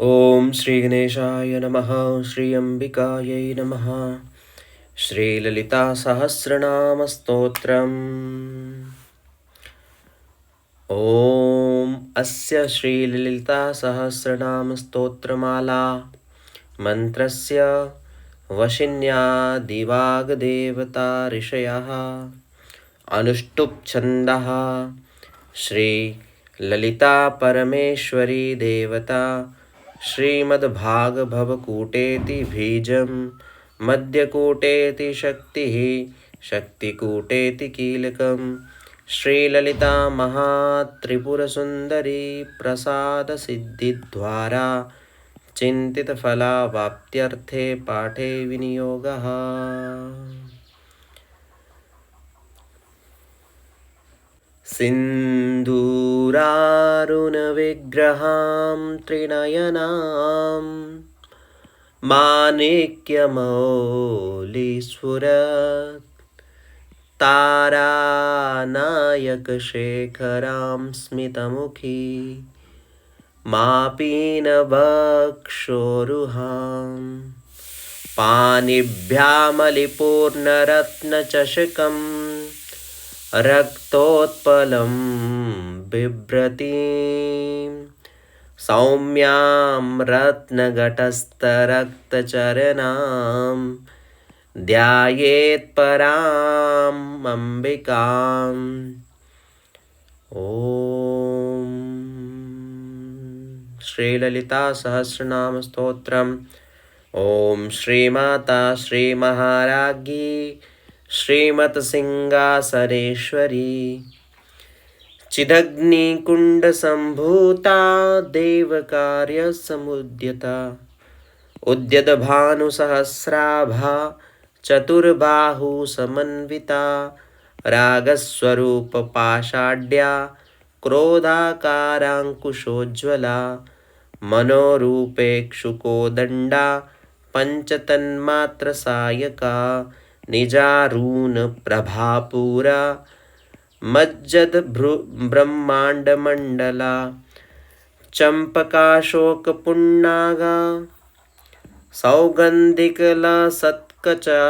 ॐ श्रीगणेशाय नमः। श्री अम्बिकायै नमः। श्रीललितासहस्रनामस्तोत्रम्। ॐ अस्य श्रीललितासहस्रनामस्तोत्रमाला मन्त्रस्य वशिन्या दिवागदेवता ऋषयः अनुष्टुप् छन्दः। श्रीललिता परमेश्वरी देवता श्रीमद्भागभवकूटेति बीजं मध्यकूटेति शक्तिः शक्तिकूटेति कीलकं श्रीललिता महात्रिपुरसुन्दरी प्रसादसिद्धिद्वारा चिन्तितफलावाप्त्यर्थे पाठे विनियोगः। सिन्दूरारुणविग्रहां त्रिनयनां तारानायकशेखरां स्मितमुखी मापीनवक्षोरुहां पानिभ्यामलिपूर्णरत्नचषकम् रक्तोत्पलं बिभ्रतीं सौम्यां रत्नघटस्थरक्तचरणां ध्यायेत्पराम् अम्बिकाम्। ॐ श्रीललिता सहस्रनाम स्तोत्रम्। ॐ श्रीमाता श्रीमहाराज्ञी श्रीमत्सिंहासनेश्वरी चिदग्निकुण्डसम्भूता देवकार्यसमुद्यता उद्यतभानुसहस्राभा चतुर्बाहुसमन्विता रागस्वरूपपाषाढ्या क्रोधाकाराङ्कुशोज्ज्वला मनोरूपेक्षुकोदण्डा पञ्चतन्मात्रसायका निजारूनप्रभापूरा मज्जद्ब्रह्माण्डमण्डला चम्पकाशोकपुन्नागा सौगन्धिकलसत्कचा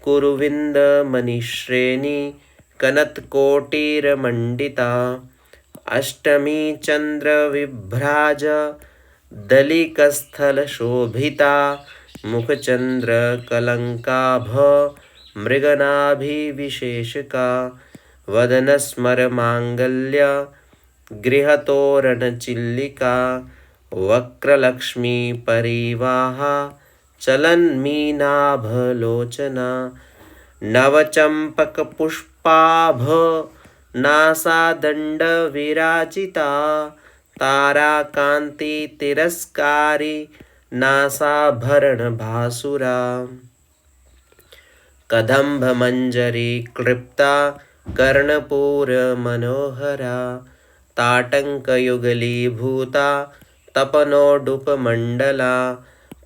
कुरुविन्दमणिश्रेणी कनत्कोटिरमण्डिता अष्टमी चन्द्रविभ्राज दलिकस्थलशोभिता मुखचन्द्रकलङ्काभ मृगनाभिविशेषका वदनस्मरमाङ्गल्य गृहतोरणचिल्लिका वक्रलक्ष्मीपरिवाहा चलन्मीनाभलोचना नवचम्पकपुष्पाभ नासादण्डविराजिता ताराकान्तितिरस्कारी नासाभरणभासुरा कदम्बमञ्जरी क्लिप्ता कर्णपूरमनोहरा ताटङ्कयुगलीभूता तपनोडुपमण्डला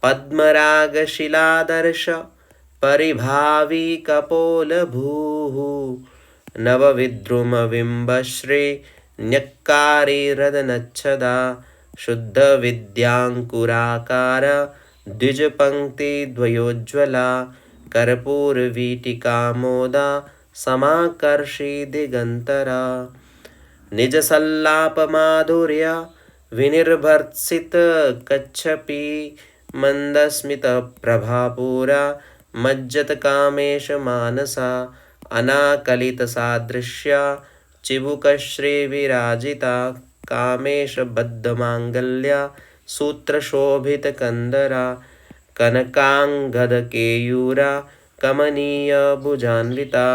पद्मरागशिलादर्श परिभावी कपोलभूः नवविद्रुमबिम्बश्री न्यक्कारिरदनच्छदा शुद्धविद्याङ्कुराकार द्विजपङ्क्तिद्वयोज्ज्वला कर्पूरवीटिकामोदा समाकर्षि दिगन्तरा निजसल्लापमाधुर्य विनिर्भर्त्सितकच्छपी मन्दस्मितप्रभापूरा मज्जत्कामेशमानसा अनाकलितसादृश्या चिबुकश्रीविराजिता कामेशबद्धमाङ्गल्या सूत्रशोभितकन्दरा कनकाङ्गदकेयूरा कमनीयभुजान्विता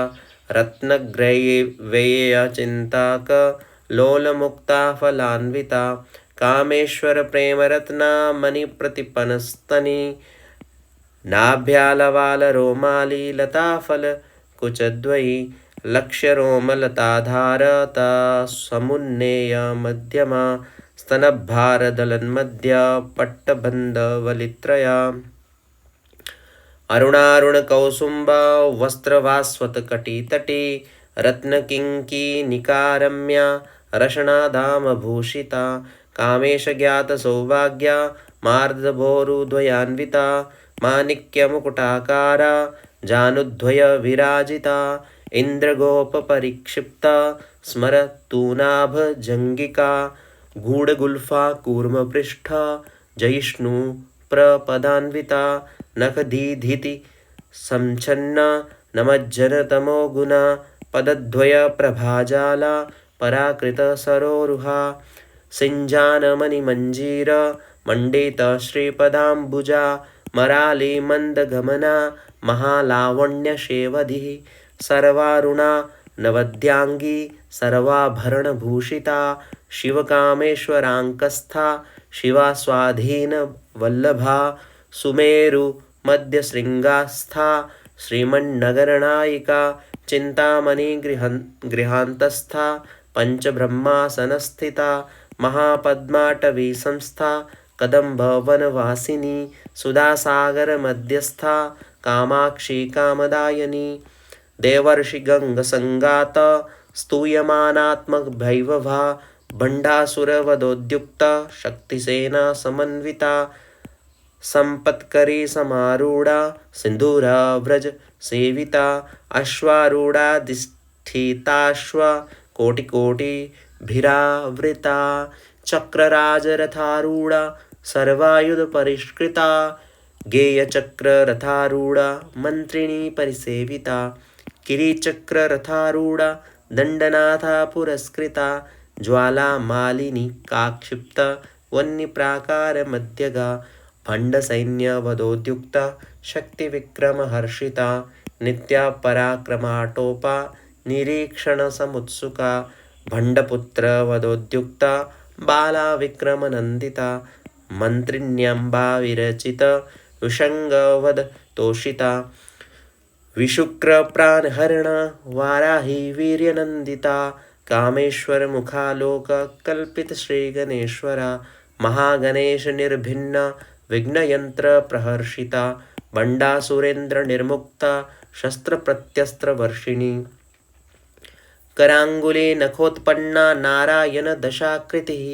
रत्नग्रैवेयचिन्ताकलोलमुक्ता फलान्विता कामेश्वरप्रेमरत्ना मणिप्रतिपनस्तनी नाभ्यालवालरोमाली लताफलकुचद्वयी लक्ष्यरोमलताधारता समुन्नेय मध्यमा स्तनभारदलन्मध्या पट्टबन्धवलित्रया अरुणारुणकौसुम्बा वस्त्रवास्वतकटितटी रत्नकिङ्किणिकारम्या रशनाधामभूषिता कामेशज्ञातसौभाग्या मार्दभोरुद्वयान्विता माणिक्यमुकुटाकारा जानुद्वयविराजिता इन्द्रगोपपरिक्षिप्ता स्मरतूनाभजङ्गिका गूढगुल्फा कूर्मपृष्ठा जयिष्णुप्रपदान्विता नखदीधिति संच्छन्ना नमज्जनतमोगुणा पदद्वयप्रभाजाला पराकृतसरोरुहा सिञ्जानमणिमञ्जीर मण्डितश्रीपदाम्बुजा मराली मन्दगमना महालावण्यशेवधिः सर्वारुणा नवद्याङ्गी सर्वाभरणभूषिता शिवकामेश्वराङ्कस्था शिवा स्वाधीनवल्लभा सुमेरुमध्यशृङ्गास्था श्रीमन्नगरनायिका चिन्तामणिगृहान्तस्था पञ्चब्रह्मासनस्थिता महापद्माटवीसंस्था कदम्बवनवासिनी सुधासागरमध्यस्था कामाक्षी कामदायिनी देवर्षिगङ्गसङ्गात स्तूयमानात्मकभैभवा भण्डासुरवधोद्युक्ता शक्तिसेना समन्विता सम्पत्करी समारूढा सिन्धूरव्रज सेविता अश्वारूढाधिष्ठिताश्व कोटिकोटिभिरावृता चक्रराजरथारूढा सर्वायुधपरिष्कृता गेयचक्ररथारूढा मन्त्रिणी परिसेविता किरीचक्ररथारूढा दण्डनाथा पुरस्कृता ज्वालामालिनी काक्षिप्ता वह्निप्राकारमध्यगा भण्डसैन्यवधोद्युक्ता शक्तिविक्रमहर्षिता नित्या पराक्रमाटोपा निरीक्षणसमुत्सुका भण्डपुत्रवधोद्युक्ता बाला विक्रमनन्दिता मन्त्रिण्यम्बा विरचित विषङ्गवध तोषिता विशुक्रप्राणहरणा वाराही वीर्यनन्दिता कामेश्वरमुखालोककल्पितश्रीगणेश्वरा महागणेशनिर्भिन्ना विघ्नयन्त्रप्रहर्षिता भण्डासुरेन्द्रनिर्मुक्ता शस्त्रप्रत्यस्त्रवर्षिणी कराङ्गुले नखोत्पन्ना नारायणदशाकृतिः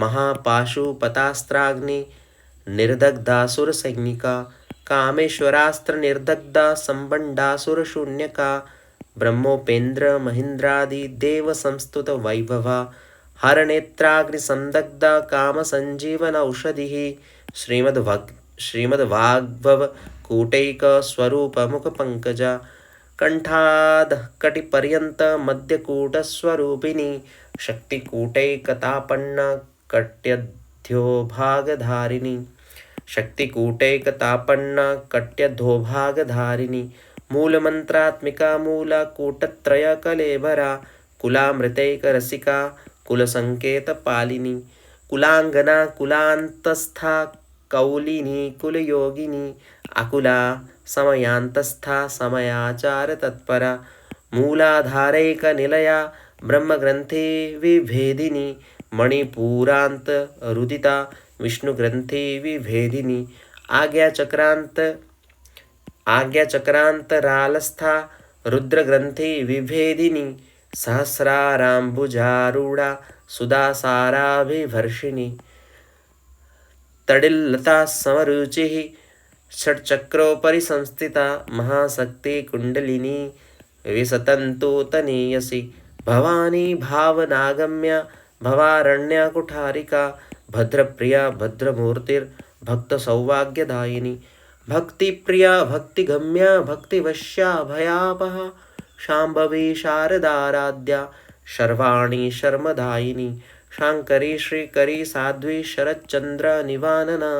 महापाशुपतास्त्राग्नि निर्दग्धासुरसैनिका कामेश्वरास्त्रनिर्दग्धा संबण्डासुरशून्यका ब्रह्मोपेन्द्र महीन्द्रादिदेवसंस्तुतवैभवा हरनेत्राग्निसंदग्धा कामसञ्जीवनौषधिः श्रीमद्वाग्भवकूटैकस्वरूपमुखपङ्कजा कण्ठादकटिपर्यन्तमध्यकूटस्वरूपिणी शक्तिकूटैकतापन्ना कट्यध्योभागधारिणी शक्तिकूटैकतापन्ना कट्यधोभागधारिणी मूलमन्त्रात्मिका मूलकूटत्रयकलेभरा कुलामृतैकरसिका कुलसङ्केतपालिनी कुलाङ्गना कुलान्तस्था कौलिनी कुलयोगिनी अकुला समयान्तस्था समयाचारतत्परा मूलाधारैकनिलया ब्रह्मग्रन्थि विभेदिनी मणिपुरान्तरुदिता विष्णुग्रन्थि विभेदिनी आज्ञाचक्रान्तरालस्था रुद्रग्रन्थि विभेदिनी सहस्राराम्बुजारूढा सुधासाराभिवर्षिणी तडिल्लता समरुचिः षट्चक्रोपरि संस्थिता महाशक्तिकुण्डलिनी विसतन्तु तनीयसि भवानी भावनागम्या भवारण्यकुठारिका भद्रप्रिया भद्रमूर्तिर्भक्तसौभाग्यदायिनी भक्तिप्रिया भक्तिगम्या भक्तिवश्या भयापहा शाम्भवी शारदाराध्या शर्वाणी शर्मदायिनी शाङ्करी श्रीकरी साध्वी शरच्चन्द्रनिवानना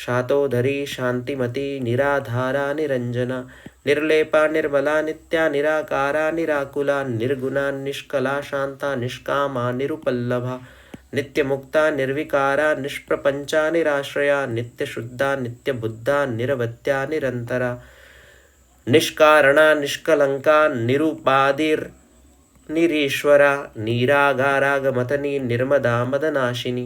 शातोधरी शान्तिमती निराधारा निरञ्जना निर्लेपा निर्मला नित्या निराकारा निराकुला निर्गुणा निष्कला शान्ता निष्कामा निरुपल्लभा नित्यमुक्ता निर्विकारा निष्प्रपञ्चा निराश्रया नित्यशुद्धा नित्यबुद्धा निरवध्या निरन्तरा निष्कारणा निष्कलङ्का निरुपाधिर्निरीश्वरा निरागारागमतनी निर्मदा मदनाशिनी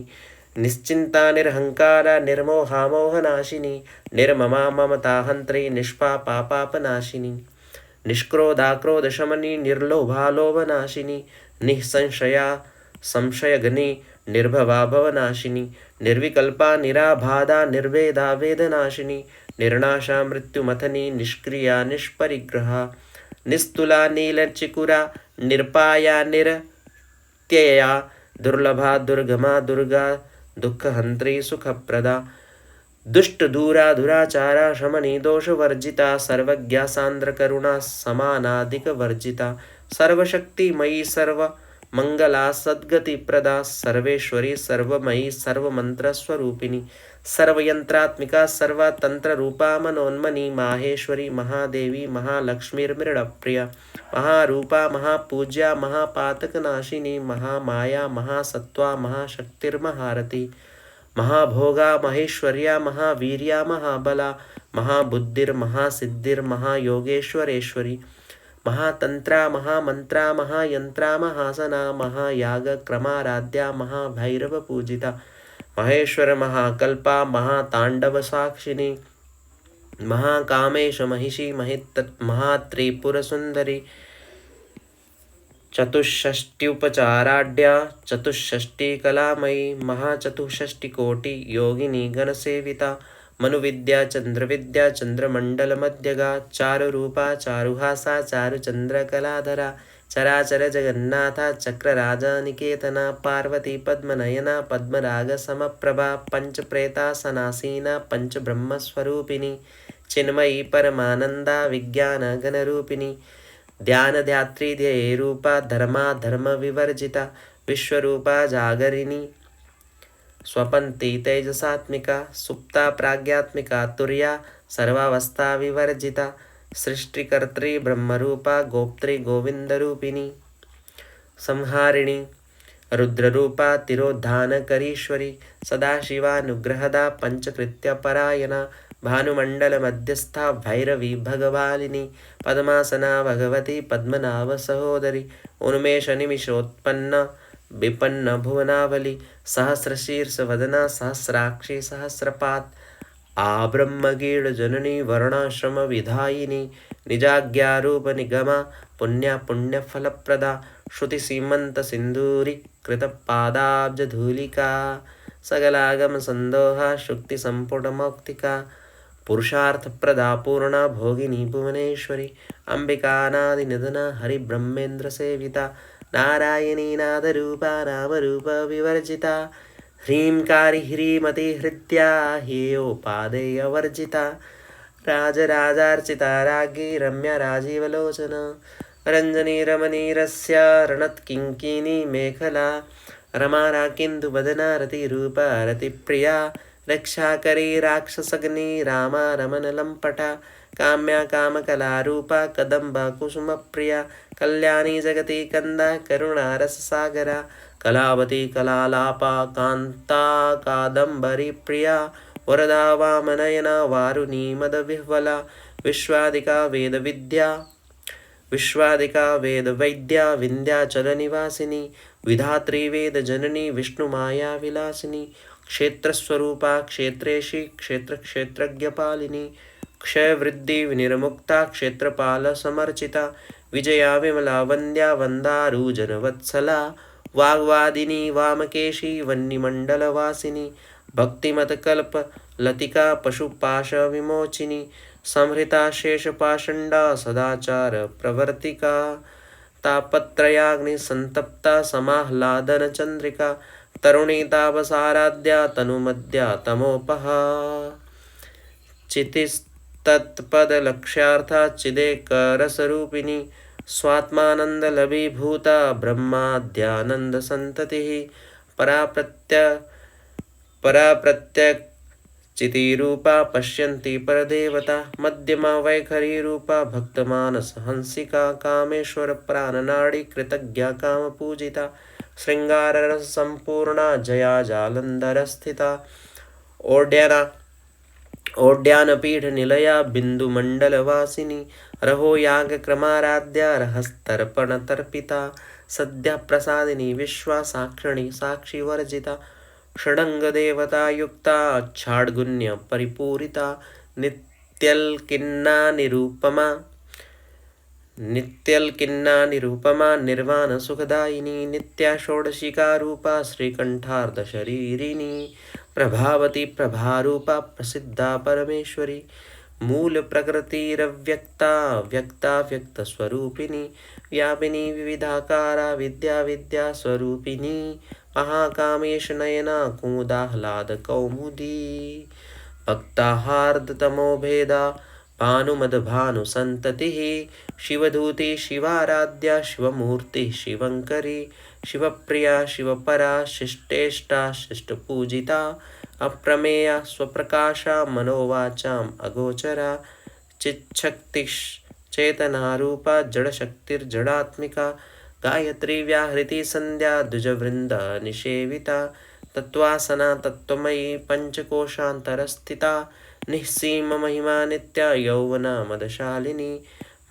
निश्चिन्ता निरहङ्कारा निर्मोहामोहनाशिनी निर्ममा ममताहन्त्री निष्पापापापनाशिनी निष्क्रोधाक्रोधशमनी निर्लोभालोभनाशिनी निःसंशया संशयगनी निर्भवा भवनाशिनी निर्विकल्पा निराबाधा निर्वेदा वेदनाशिनी निर्नाशा मृत्युमथनी निष्क्रिया निष्परिग्रहा निस्तुला नीलचिकुरा निर्पाया निरत्यया दुर्लभा दुर्गमा दुर्गा दुःखहन्त्री सुखप्रदा दुष्ट दूरा दुराचारा शमनी दोषवर्जिता सर्वज्ञा सांद्रकरुणा समानाधिक वर्जिता सर्वशक्तिमयी सर्व मंगला सद्गतिप्रदा सर्वेश्वरी सर्वमयी सर्वमंत्रस्वरूपिणी सर्वयंत्रात्मिका सर्वतंत्ररूपा मनोन्मनी माहेश्वरी महादेवी महालक्ष्मीर्मृडप्रिया महारूपा महापूज्या महापातकनाशिनी महामाया महासत्वा महाशक्तिर्महारती महाभोगा महेश्वर्या महावीर्या महाबला महाबुद्धिर्महासिद्धिर्महायोगेश्वरेश्वरी महातंत्रा महामंत्रा महायंत्रा महासना महायागक्रमाराध्या महाभैरवपूजिता महेश्वर महाकल्पा महातांडवसाक्षिणी महाकामेश महिषी महात्रिपुरसुंदरी चतुष्षष्ट्युपचाराढ्या चतुष्षष्टिकलामयी महाचतुष्षष्टिकोटि योगिनी गणसेविता मनुविद्या चंद्रविद्या चंद्रमंडलमध्यगा चारुरूपा चारुहासा चारुचंद्रकलाधरा चराचर जगन्नाथा चक्रराजा निकेतना पार्वती पद्मनयना पद्मरागसमप्रभा पंचप्रेतासनासीना पंचब्रह्मस्वरूपिणी चिन्मयी परमानंदा विज्ञानगणरूपिणी ध्यानध्यात्री ध्येयरूपा धर्मा धर्मविवर्जिता विश्वरूपा जागरिणी स्वपन्ती तेजसात्मिका सुप्ता प्राज्ञात्मिका तुर्या सर्वावस्था विवर्जिता सृष्टिकर्त्री ब्रह्मरूपा गोप्त्री गोविंदरूपिणी संहारिणी रुद्ररूपा तिरोद्धानकरीश्वरी सदाशिवानुग्रहदा पंचकृत्यपरायणा भानुमण्डलमध्यस्था भैरवी भगवालिनी पद्मासना भगवती पद्मनाभ सहोदरी उन्मेषनिमिषोत्पन्न विपन्न भुवनावली सहस्रशीर्षवदना सहस्राक्षी सहस्रपात आब्रह्मगीड जननी वर्णाश्रम विधायिनी निजाज्ञारूप निगमा पुण्या पुण्यफलप्रदा श्रुति सीमंत सिंधूरी कृतपादाब्जधूलिका सकलागम संदोहा शुक्ति संपुट मौक्तिका पुरुषार्थप्रदा पूर्णा भोगिनी भुवनेश्वरी अंबिकानादि निधना हरिब्रह्मेन्द्र सेविता नारायणी नादरूपा नामरूप विवर्जिता ह्रींकारी ह्रीमती हृद्या हेयोपादेयवर्जिता राजराजार्चिता राज्ञी रम्या राजीवलोचना रंजनी रमणीरस्य रणत्किङ्किनी मेखला रमाराकिन्दुवदना रतिरूपा रतिप्रिया रक्षाकरी राक्षसग्नि रामा रमणलम्पटा काम्या कामकलारूपा कदम्बा कुसुमप्रिया कल्याणी जगति कंदा करुणारससागरा कलावती कलालापा कांता कादम्बरी प्रिया वरदा वामनयना वारुणी मदविह्वला विश्वादिका वेदवैद्या विंध्याचलनिवासिनी विधात्री वेदजननी विष्णुमाया विलासिनी क्षेत्रस्वरूपा क्षेत्रेशी क्षेत्रक्षेत्रज्ञपालिनी क्षयवृद्धि विनिर्मुक्ता क्षेत्रपाल समर्चिता विजया विमला वंद्या वंदारूजनवत्सला वाग्वादिनी वामकेशी वन्निमण्डलवासिनी भक्तिमतकल्प लतिका पशुपाश विमोचिनी संहृता शेषपाषण्डा सदाचार प्रवर्तिका तापत्रयाग्नि संतप्ता समाह्लादन चंद्रिका तरुणी तापसाराध्या तनुमद्या तमोपहा चितिस्तत्पदलक्ष्यार्था चिदेकरसरूपिणी स्वात्मानन्दलभीभूता ब्रह्माद्यानन्दसन्ततिः पराप्रत्यचितिरूपा पश्यन्ति परदेवता मध्यमा वैखरीरूपा भक्तमानसहंसिका कामेश्वर प्राणनाडी कृतज्ञा कामपूजिता शृङ्गाररससम्पूर्णा जया जालन्धरस्थिता ओड्यानपीठनिलया बिन्दुमण्डलवासिनी रहो यागक्रमाराध्या रहस्तर्पणतर्पिता सद्यः प्रसादिनी विश्वासाक्षिणी साक्षिवर्जिता षडङ्गदेवतायुक्ता अच्छाड्गुण्य परिपूरिता नित्यल्किन्ना निरुपमा नित्यल्किन्ना निरूपमा निर्वाणसुखदायिनी नित्या षोडशिका रूपा श्रीकण्ठार्धशरीरिणी प्रभावती प्रभारूपा प्रसिद्धा परमेश्वरी मूलप्रकृतिरव्यक्ता व्यक्ता व्यक्तस्वरूपिणी व्यापिनी विविधाकारा विद्या विद्यास्वरूपिणी महाकामेशनयना कुमुदाह्लादकौमुदी भक्ताहार्दतमो भेदा भानुमदभानुसन्ततिः शिवधूति शिवाराध्या शिवमूर्तिः शिवङ्करी शिवप्रिया शिवपरा शिष्टेष्टा शिष्टपूजिता अप्रमेया स्वप्रकाशा मनोवाचाम् अगोचरा चिच्छक्तिश्चेतनारूपा जडशक्तिर्जडात्मिका गायत्री व्याहृति संध्या द्विजवृन्द निषेविता तत्त्वासना तत्त्वमयी पञ्चकोशान्तरस्थिता निःसीम महिमा नित्या यौवना मदशालिनी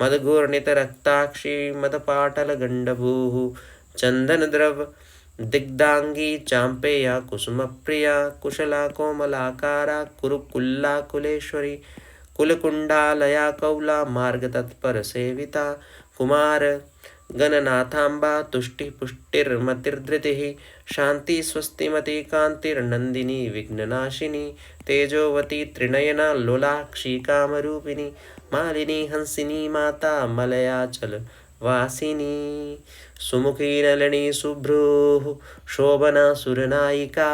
मदघूर्णितरक्ताक्षी मदपाटलगण्डभूः चन्दनद्रव दिग्धांगी चाम्पेया कुसुमप्रिया कुशला कोमलाकारा कुरुकुल्ला कुलेश्वरी कुलकुण्डालया कौला मार्गतत्परसेविता कुमार गणनाथाम्बा तुष्टिपुष्टिर्मतिर्धृतिः शान्ति स्वस्तिमती कान्तिर्नन्दिनी विघ्ननाशिनी तेजोवती त्रिनयना लोलाक्षी कामरूपिणी मालिनी हंसिनी माता मलयाचल वासिनी सुमुखी नलिनी शुभ्रूः शोभना सुरनायिका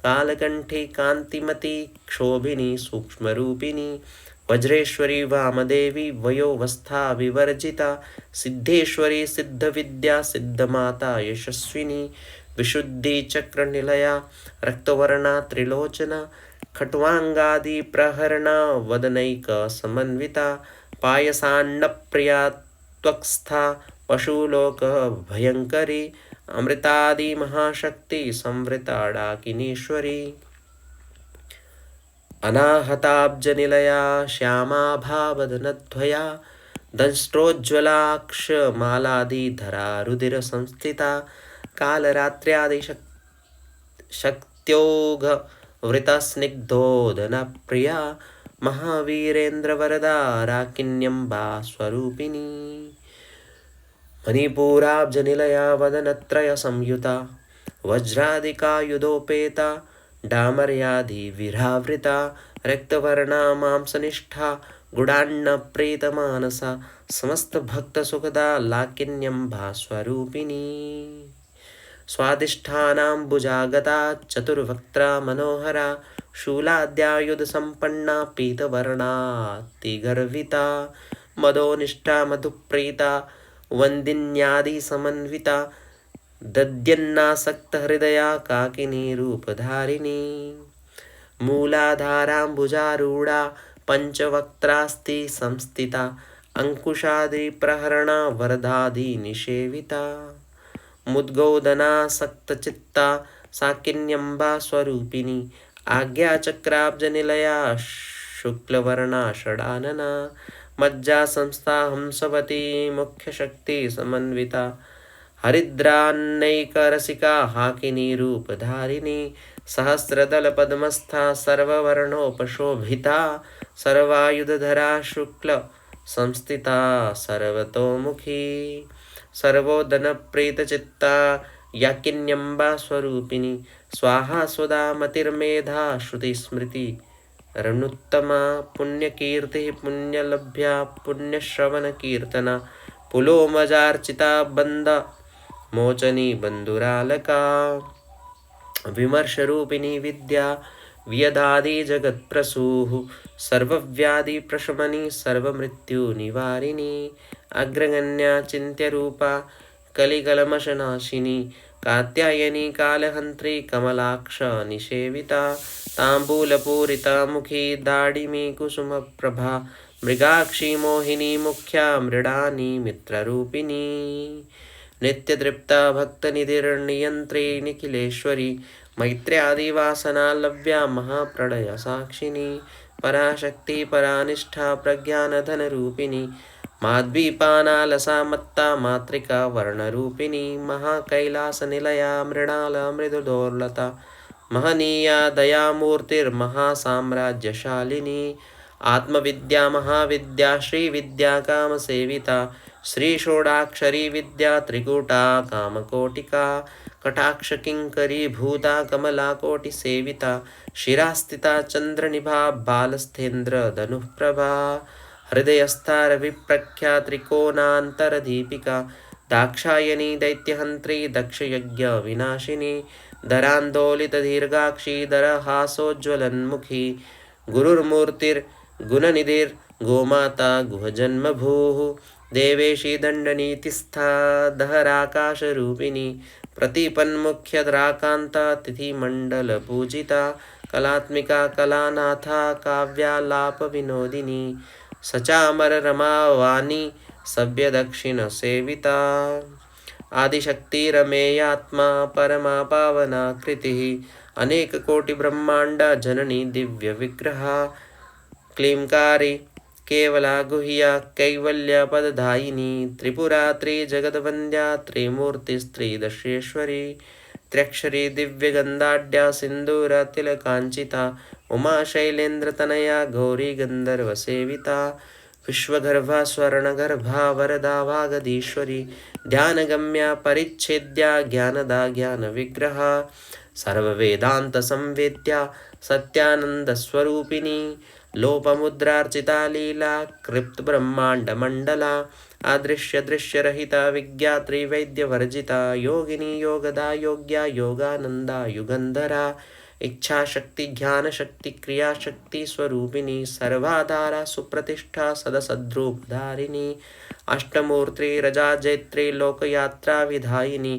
कालकण्ठी कान्तिमती क्षोभिनी सूक्ष्मरूपिणी वज्रेश्वरी वामदेवी वयोवस्था विवर्जिता सिद्धेश्वरी सिद्धविद्या सिद्धमाता यशस्विनी विशुद्धि चक्रनिलया रक्तवर्णा त्रिलोचना खट्वांगादि प्रहरणा वदनैक समन्विता पायसान्नप्रिया त्वक्स्था पशुलोक भयंकरी अमृतादि महाशक्ति संवृता डाकिनीश्वरी अनाहताब्जनिलया श्यामाभावदनध्वया दंष्ट्रोज्ज्वलाक्षमालादिधरा रुधिरसंस्थिता कालरात्र्यादिशक्त्योगवृतस्निग्धोदनप्रिया महावीरेन्द्रवरदा राकिन्यम्बा स्वरूपिणी मणिपूराब्जनिलया वदनत्रयसंयुता वज्रादिकायुधोपेता डामर्यादिविरावृता रक्तवर्णा मांसनिष्ठा गुडान्नप्रीतमानसा समस्तभक्तसुखदा लाकिन्यम्बा स्वरूपिणी स्वादिष्ठानाम्बुजागता चतुर्वक्त्रा मनोहरा शूलाद्यायुधसम्पन्ना पीतवर्णातिगर्विता मदोनिष्ठा मधुप्रीता वन्दिन्यादिसमन्विता दद्यन्नासक्तहृदया काकिनी रूपधारिणी मूलाधाराम्बुजारूढा पञ्चवक्त्रास्ति संस्थिता अंकुशादिप्रहरणा वरदादिनिषेविता मुद्गोदनासक्तचित्ता साकिन्यम्बा स्वरूपिणी आज्ञाचक्राब्जनिलया शुक्लवर्णा षडानना मज्जा संस्था हंसवती मुख्यशक्ति समन्विता हरिद्रान्नैकरसिका हाकिनी रूपधारिणी सहस्रदलपद्मस्था सर्ववर्णोपशोभिता सर्वायुधधरा शुक्ल संस्थिता सर्वतोमुखी सर्वोदनप्रीतचित्ता याकिन्यम्बा स्वरूपिणी स्वाहा स्वदा मतिर्मेधा श्रुतिस्मृति रणुत्तमा पुण्यकीर्तिः पुण्यलभ्या पुण्यश्रवणकीर्तना पुलोमजार्चिता बन्द मोचनी बन्धुरालका विमर्शरूपिणी विद्या व्यदादि जगत्प्रसूः सर्वव्याधिप्रशमनी सर्वमृत्युनिवारिणी अग्रगण्या चिन्त्यरूपा कलिकलमशनाशिनी कात्यायनी कालहन्त्री कमलाक्ष निषेविता ताम्बूलपूरिता मुखी दाडिमी कुसुमप्रभा मृगाक्षी मोहिनी मुख्या मृडानी मित्ररूपिणी नित्यतृप्ता भक्तनिधिर्नियन्त्री निखिलेश्वरी मैत्र्यादिवासनालव्या महाप्रलय साक्षिणी पराशक्ति परानिष्ठा प्रज्ञानधनरूपिणी माद्वीपानालसा मत्ता मातृका वर्णरूपिणी महाकैलासनिलया मृणाला मृदुदोर्लता महनीया दयामूर्तिर्महासाम्राज्यशालिनी आत्मविद्या महाविद्या श्रीविद्या कामसेविता श्रीषोडाक्षरी विद्या त्रिकूटा कामकोटिका कटाक्षकिङ्करीभूता कमलाकोटिसेविता शिरास्थिता चन्द्रनिभा बालस्थेन्द्रधनुःप्रभा हृदयस्था रविप्रख्या त्रिकोणान्तरदीपिका दाक्षायणी दैत्यहन्त्री दक्षयज्ञविनाशिनी दरान्दोलितदीर्घाक्षी दरहासोज्ज्वलन्मुखी गुरुर्मूर्तिर्गुणनिधिर्गोमाता गुहजन्मभूः देवेशी दण्डनीतिस्था दहराकाशरूपिणी प्रतिपन्मुख्यद्राकान्ता तिथिमण्डलपूजिता कलात्मिका कलानाथा काव्यालापविनोदिनी सचामररमावाणी सव्यदक्षिणसेविता आदिशक्तिरमेयात्मा परमा पावना कृतिः अनेककोटिब्रह्माण्ड जननी दिव्यविग्रहा क्लींकारी केवला गुह्या कैवल्यपददायिनी त्रिपुरा त्रिजगद्वन्द्या त्रिमूर्तिस्त्रिदशेश्वरी त्र्यक्षरी दिव्यगन्धाढ्या सिन्दूरतिलकाञ्चिता उमा शैलेन्द्रतनया गौरी गन्धर्वसेविता विश्वगर्भा स्वर्णगर्भा वरदा वागदीश्वरी ध्यानगम्या परिच्छेद्या ज्ञानदा ज्ञानविग्रहा सर्ववेदान्तसंवेद्या सत्यानन्दस्वरूपिणी लोपमुद्रार्चिता लीला कृप्तब्रह्माण्डमण्डला अदृश्यदृश्यरहिता विज्ञात्री वैद्यवर्जिता योगिनी योगदा योग्या योगानन्दा युगन्धरा इच्छाशक्ति ज्ञानशक्ति क्रियाशक्ति स्वरूपिणी सर्वाधारा सुप्रतिष्ठा सदसद्रूपधारिणी अष्टमूर्ति रजा जैत्री लोकयात्रा विधायिनी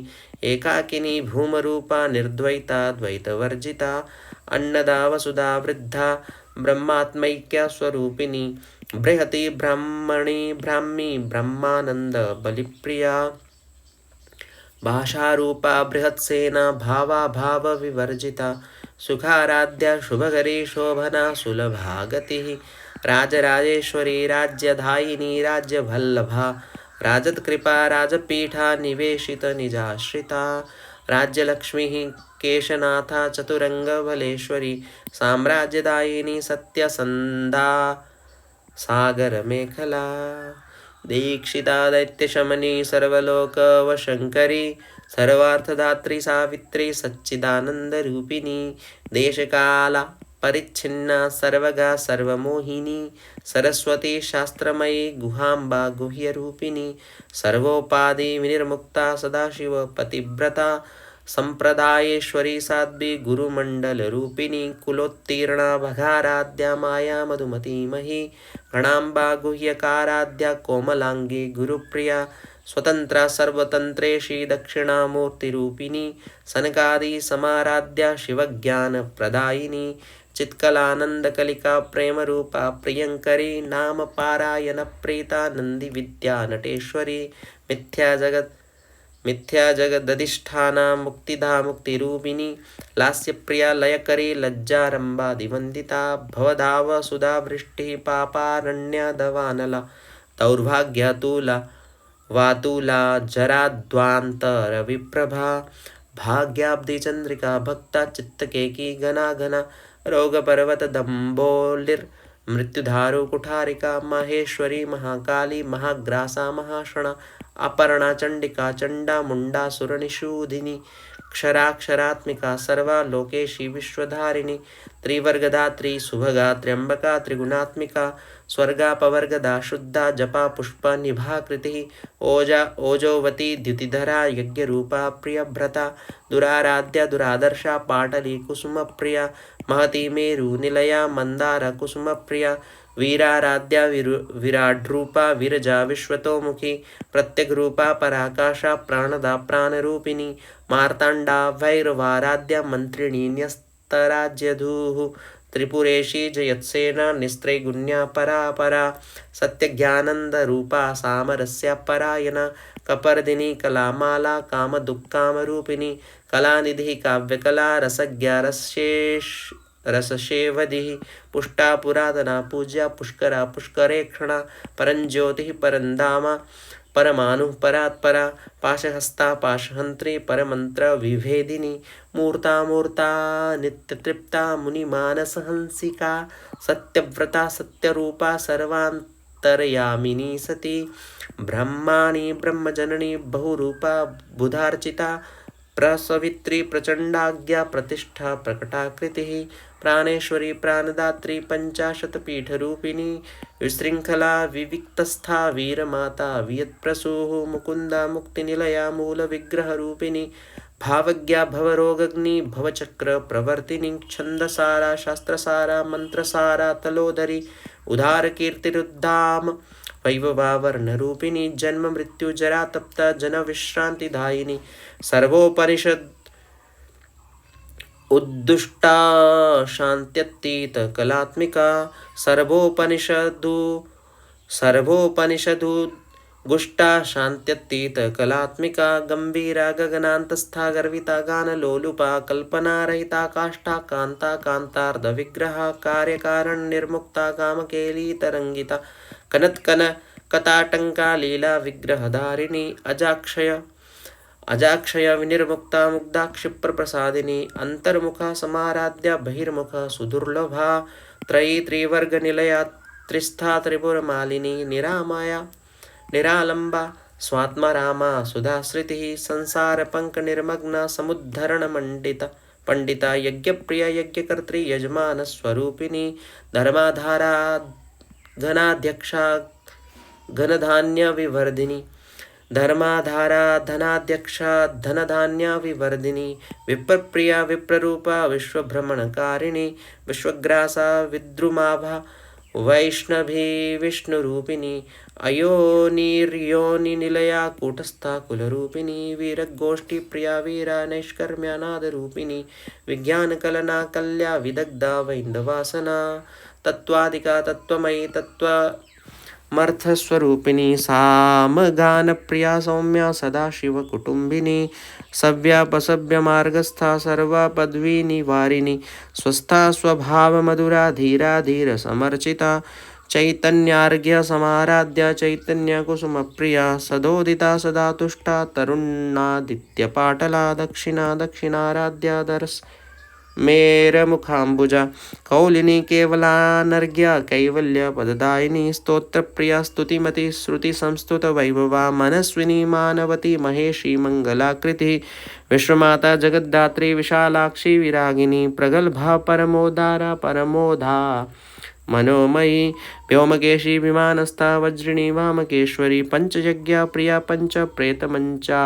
एकाकिनी भूमरूपा निर्द्वैता द्वैतवर्जिता अन्नदा वसुधा वृद्धा ब्रह्मात्मैक्या स्वरूपिणी बृहति ब्राह्मणी ब्राह्मी ब्रह्मानंद बलिप्रिया भाषारूपा बृहत्सेना भावा भाव विवर्जिता सुखाराध्या शुभकरी शोभना सुलभा गतिः राजराजेश्वरी राज्यधायिनी राज्यवल्लभा राजत्कृपा राजपीठा निवेशित निजाश्रिता राज्यलक्ष्मीः केशनाथा चतुरंगबलेश्वरी साम्राज्यदायिनी सत्यसन्धा सागरमेखला दीक्षिता दैत्यशमनी सर्वलोकवशङ्करी सर्वार्थदात्री सावित्री सच्चिदानन्दरूपिणी देशकाला परिच्छिन्ना सर्वगा सर्वमोहिनी सरस्वती शास्त्रमयी गुहाम्बा गुह्यरूपिणी सर्वोपाधि विनिर्मुक्ता सदाशिव पतिव्रता संप्रदायेश्वरी साध्वी गुरुमण्डलरूपिणी कुलोत्तीर्णा भगाराध्या माया मधुमतीमही गणाम्बा गुह्यकाराध्या कोमलांगी गुरुप्रिया स्वतंत्रा सर्वतंत्रेशी दक्षिणामूर्तिरूपिणी सनकादि समाराध्या शिवज्ञानप्रदायिनी चित्कलानंदकलिका प्रेमरूपा प्रियंकरी नाम पारायण प्रीता नंदी विद्या नटेश्वरी मिथ्या जगदधिष्ठाना मुक्तिदा मुक्तिरूपिणी लास्यप्रिया लयकरी लज्जारंभादिवंदिता भवधाव सुधावृष्टिः पापारण्या दवानला दौर्भाग्यातुला वातुला जराद्वान्तरविप्रभा भाग्याब्धिचन्द्रिका भक्ता चित्तकेकी घना घना रोगपर्वतदम्बोलिर्मृत्युधारु कुठारिका माहेश्वरी महाकाली महाग्रासा महाषणा अपर्णा चंडिका चंडा मुंडा सुरनिषूधिनी क्षराक्षरात्मिका सर्वा लोकेशी विश्वधारिणी त्रिवर्गदात्री सुभगा त्र्यंबका त्रिगुणात्मिका स्वर्गापवर्गदा शुद्धा जपा पुष्प निभाकृतिः ओजा ओजोवती द्युतिधरा यज्ञरूपा प्रियभ्रता दुराराध्या दुरादर्शा पाटली कुसुमप्रिया महती मेरु निलया मंदार कुसुमप्रिया वीराराध्या विराड्रूपा विरजा विश्वतोमुखी प्रत्यग्रूपा पराकाशा प्राणदा प्राणरूपिणी मार्ताण्डा भैरवाराध्या मंत्रिणी न्यस्तराज्यधूः त्रिपुरेशी जयत्सेना निस्त्रैगुण्या परापरा सत्यज्ञानन्दरूपा सामरस्या परायणा कपर्दिनी कलामाला कामदुःखामरूपिणी कलानिधिः काव्यकला रसज्ञा रसशेवधिः पुष्टा पुरातना पूज्या पुष्करा पुष्करेक्षणा परञ्ज्योतिः परन्धामा परमाणुः परात्परा पाशहस्ता पाशहन्त्री परमन्त्र विभेदिनी मूर्ता मूर्ता नित्यतृप्ता मुनिमानसहंसिका सत्यव्रता सत्यरूपा सर्वान्तरात्मा अन्तर्यामिनी सती ब्रह्माणि ब्रह्मजननी बहुरूपा बुधार्चिता प्रसवित्री प्रचण्डाज्ञा प्रतिष्ठा प्रकटाकृतिः प्राणेश्वरी प्राणदात्री पञ्चाशतपीठरूपिणी विशृङ्खला विविक्तस्था वीरमाता वियत्प्रसूः मुकुन्दा मुक्तिनिलया मूलविग्रहरूपिणी भावज्ञा भवरोगग्नि भवचक्र प्रवर्तिनी छन्दसारा शास्त्रसारा मन्त्रसारा तलोदरी उदारकीर्तिरुद्धाम वैभवावर्णरूपिणी जन्म मृत्यु जरा तप्ता जन विश्रांतिदायिनी सर्वोपनिषद उद्दुष्टा शान्त्यतीत कलात्मिका सर्वोपनिषदु गुष्टा शान्त्यतीत कलात्मिका गंभीरा गगनान्तस्था गर्विता गानलोलुपा कल्पनारहिता काष्ठा कांता कांतार्ध विग्रहा कार्यकारण निर्मुक्ता कामकेली तरंगिता कनत्कन कताटंका लीला विग्रहधारिणी अजाक्षय विनिर्मुक्ता मुग्धा क्षिप्रप्रसादिनी अंतर्मुखा समाराध्या बहिर्मुखा सुदुर्लभा त्रयी त्रिवर्गनिलया त्रिस्था त्रिपुरमालिनी निरामया निरालंबा स्वात्मा रामा सुधाश्रितिः संसारपङ्कनिर्मग्ना समुद्धरणमण्डिता पंडिता यज्ञप्रिया यज्ञकर्त्री यजमानस्वरूपिणी धर्माधारा घनाध्यक्षा घनधान्यविवर्धिनी धर्माधारा धनाध्यक्षा धनधान्यविवर्धिनी विप्रप्रिया विप्ररूपा विश्वभ्रमणकारिणी विश्वग्रासा विद्रुमाभा वैष्णवी विष्णुरूपिणी अयोनिर्योनिनिलया कूटस्था कुलरूपिणी वीरगोष्ठीप्रिया वीरा नैष्कर्म्यानादरूपिणी विज्ञानकलना कल्या विदग्धा वैन्दवासना तत्त्वादिका तत्त्वमयी तत्त्वमर्थस्वरूपिणी सामगानप्रिया सौम्या सदाशिवकुटुम्बिनी सव्यापसव्यमार्गस्था सर्वपदवीनिवारिणी स्वस्था स्वभावमधुरा धीरा धीरसमर्चिता चैतन्यार्घ्य समाराध्या चैतन्यकुसुमप्रिया सदोदिता सदा तुष्टा तरुणादित्यपाटला दक्षिणा दक्षिणाराध्या दर्श मेरमुखाम्बुजा कौलिनी केवलानर्घ्या कैवल्यपददायिनी स्तोत्रप्रिया स्तुतिमती श्रुतिसंस्तुतवैभवा मनस्विनी मानवती महेशी मङ्गलाकृतिः विश्वमाता जगद्धात्री विशालाक्षी विरागिनी प्रगल्भा परमोदारा परमोधा मनोमयी व्योमकेशी विमानस्था वज्रिणी वामकेश्वरी पंचयज्ञा प्रिया पंच प्रेतमंचा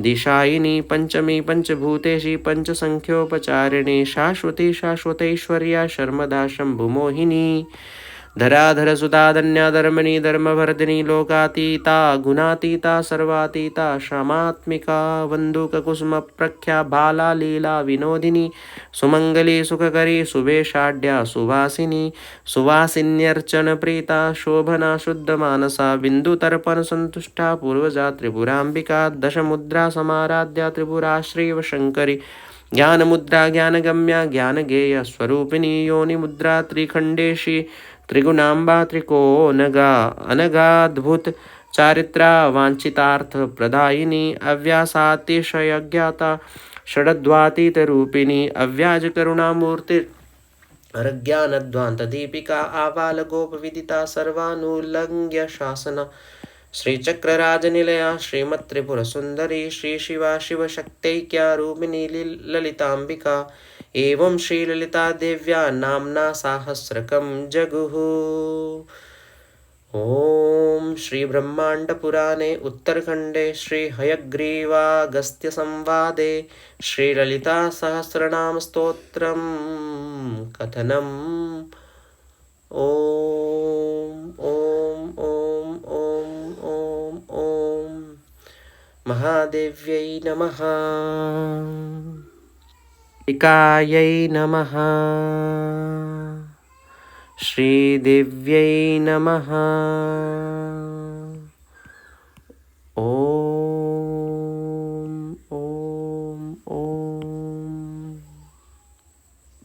दिशायिनी पंचमी पंचभूतेशी पंचसंख्योपचारिणी शाश्वती शाश्वतैश्वर्या शर्मदा शंभुमोहिनी धराधर सुता धन्या धर्मणी धर्मवर्धिनी लोकातीता गुणातीता सर्वातीता श्रमात्मिका वन्दुककुसुम प्रख्या बाला लीला विनोदिनी सुमंगली सुखकरी सुवेशाढ्या सुवासिनी सुवासिन्यर्चन प्रीता शोभना शुद्ध मानसा बिंदुतर्पण संतुष्टा पूर्वजा त्रिपुरांबिका दशमुद्रा समाराध्या त्रिपुरा श्रीव शंकरी ज्ञानमुद्रा ज्ञानगम्या ज्ञानगेय स्वरूपिणी योनिमुद्रा त्रिखंडेशी त्रिगुणांबा त्रिकोणगा अनगाद्भुत चारित्रा वांछितार्थ प्रदायिनी अव्यासातिशयज्ञाता षडद्वातीत रूपिणी अव्याज करुणामूर्ति अर्ज्ञानध्वांत दीपिका आवाल गोप विदिता सर्वानुलंघ्य शासन श्रीचक्रराजनिलया श्रीमत्त्रिपुर सुंदरी श्री शिवा शिवशक्तैक्या रूपिणी ललितांबिका एवं श्रीललिता देव्या नाम्ना साहस्रकं जगुः। ओम श्री ब्रह्मांड पुराणे उत्तरखंडे श्री हयग्रीवागस्त्य संवादे श्री ललिता सहस्रनाम स्तोत्रम कथनम। ओम ओम ओम ओम ओम ओम महादेव्यै नमः। कायै नमः। श्रीदेव्यै नमः। ओम